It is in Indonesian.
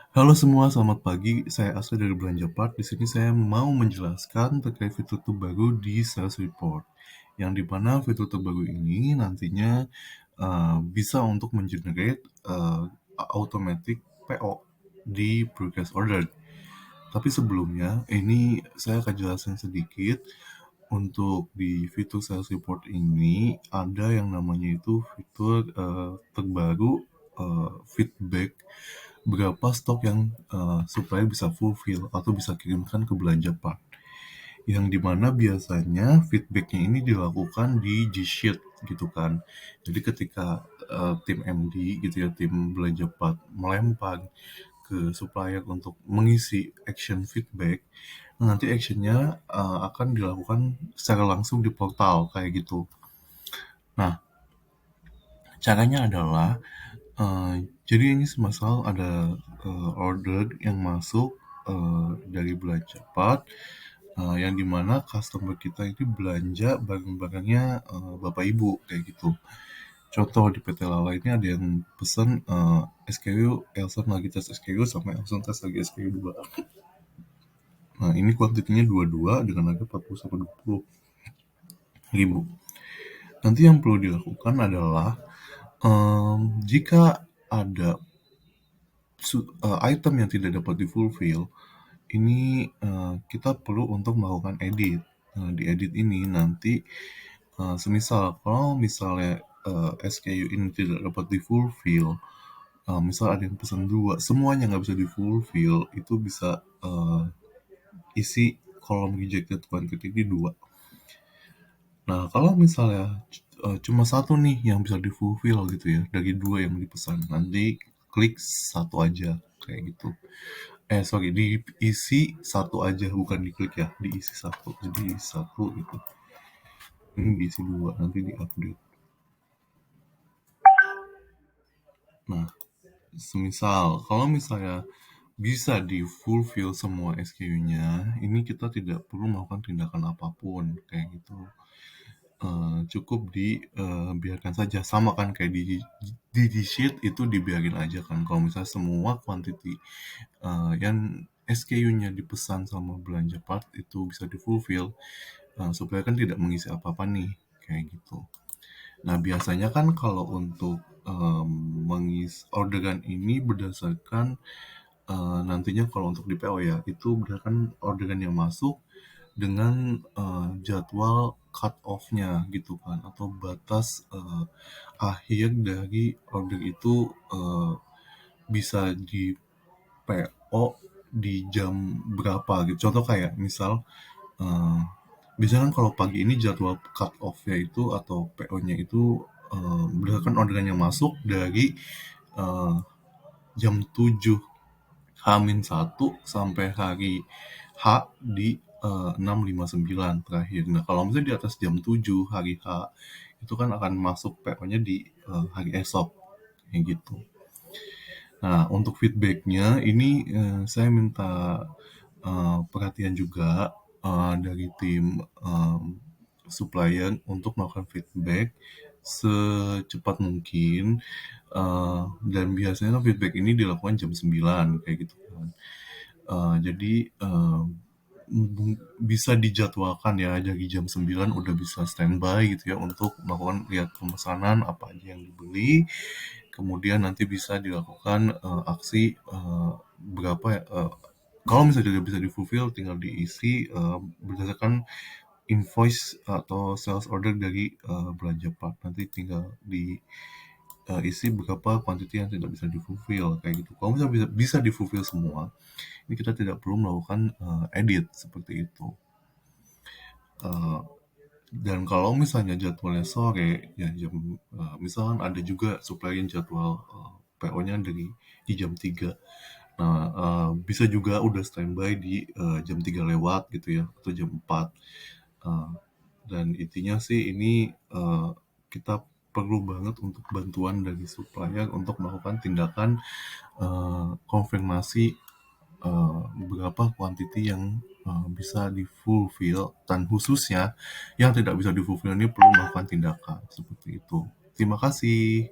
Halo semua, selamat pagi. Saya Asri dari Belanjapat. Di sini saya mau menjelaskan terkait fitur terbaru di Sales Report, yang dimana fitur terbaru ini nantinya bisa untuk mengenerate automatic PO di progress order. Tapi sebelumnya, ini saya akan jelasin sedikit. Untuk di fitur Sales Report ini ada yang namanya itu fitur terbaru feedback berapa stok yang supaya bisa fulfill atau bisa kirimkan ke belanja part. Yang dimana biasanya feedbacknya ini dilakukan di G-Sheet gitu kan. Jadi ketika tim MD gitu ya, tim belanja part melempar ke supplier untuk mengisi action feedback, nanti actionnya akan dilakukan secara langsung di portal kayak gitu. Nah, caranya adalah jadi ini semisal ada order yang masuk dari belanja cepat, yang dimana customer kita itu belanja barang-barangnya Bapak Ibu kayak gitu. Contoh di PT Lala ini ada yang pesen SKU Elsa lagi tes SKU sama Elsa tes lagi SKU 2. Nah, ini kuantitinya 22 dengan harga 40-20 ribu. Nanti yang perlu dilakukan adalah jika ada item yang tidak dapat di-fulfill, ini kita perlu untuk melakukan edit. Di edit ini nanti semisal kalau misalnya SKU ini tidak dapat di-fulfill, misal ada yang pesan 2, semuanya nggak bisa di-fulfill, itu bisa isi kolom rejected quantity di 2. Nah, kalau misalnya cuma satu nih yang bisa di-fulfill gitu ya, dari 2 yang dipesan, nanti klik satu aja, kayak gitu. Sorry, diisi satu aja, bukan diklik ya, diisi satu. Jadi satu gitu. Ini diisi 2, nanti di-update. Nah, kalau misalnya bisa di-fulfill semua SKU-nya, ini kita tidak perlu melakukan tindakan apapun, kayak gitu. Cukup dibiarkan saja, sama kan kayak di sheet itu dibiarin aja kan. Kalau misalnya semua quantity yang SKU-nya dipesan sama belanja part itu bisa di-fulfill, supaya kan tidak mengisi apa-apa nih, kayak gitu. Nah, biasanya kan kalau untuk mengisi orderan ini berdasarkan nantinya kalau untuk di PO ya, itu berdasarkan orderan yang masuk dengan jadwal cut off-nya gitu kan, atau batas akhir dari order itu bisa di PO di jam berapa gitu. Contoh kayak misal biasanya kan kalau pagi ini jadwal cut off-nya itu atau PO-nya itu berdasarkan orderan yang masuk dari eh, jam 7 H-1 sampai hari H di 6.59 terakhir. Nah, kalau misalnya di atas jam 7 hari H, itu kan akan masuk PO-nya di hari esok, kayak gitu. Nah, untuk feedback-nya ini saya minta perhatian juga dari tim supplier untuk melakukan feedback secepat mungkin, dan biasanya feedback ini dilakukan jam 9 kayak gitu kan. Jadi bisa dijadwalkan ya dari jam 9 udah bisa standby gitu ya untuk melakukan lihat pemesanan apa aja yang dibeli. Kemudian nanti bisa dilakukan aksi berapa ya, kalau misalnya tidak bisa di-fulfill tinggal diisi berdasarkan invoice atau sales order dari belanja part. Nanti tinggal isi berapa quantity yang tidak bisa di-fulfill kayak gitu. Kalau misalnya bisa di-fulfill semua, ini kita tidak perlu melakukan edit seperti itu. Dan kalau misalnya jadwalnya sore, ya misalkan ada juga supplier jadwal PO-nya di jam 3. Nah, bisa juga udah standby di jam 3 lewat gitu ya, atau jam 4. Uh, dan intinya sih ini kita perlu banget untuk bantuan dari supplier untuk melakukan tindakan konfirmasi berapa kuantiti yang bisa di-fulfill, dan khususnya yang tidak bisa di-fulfill ini perlu melakukan tindakan seperti itu. Terima kasih.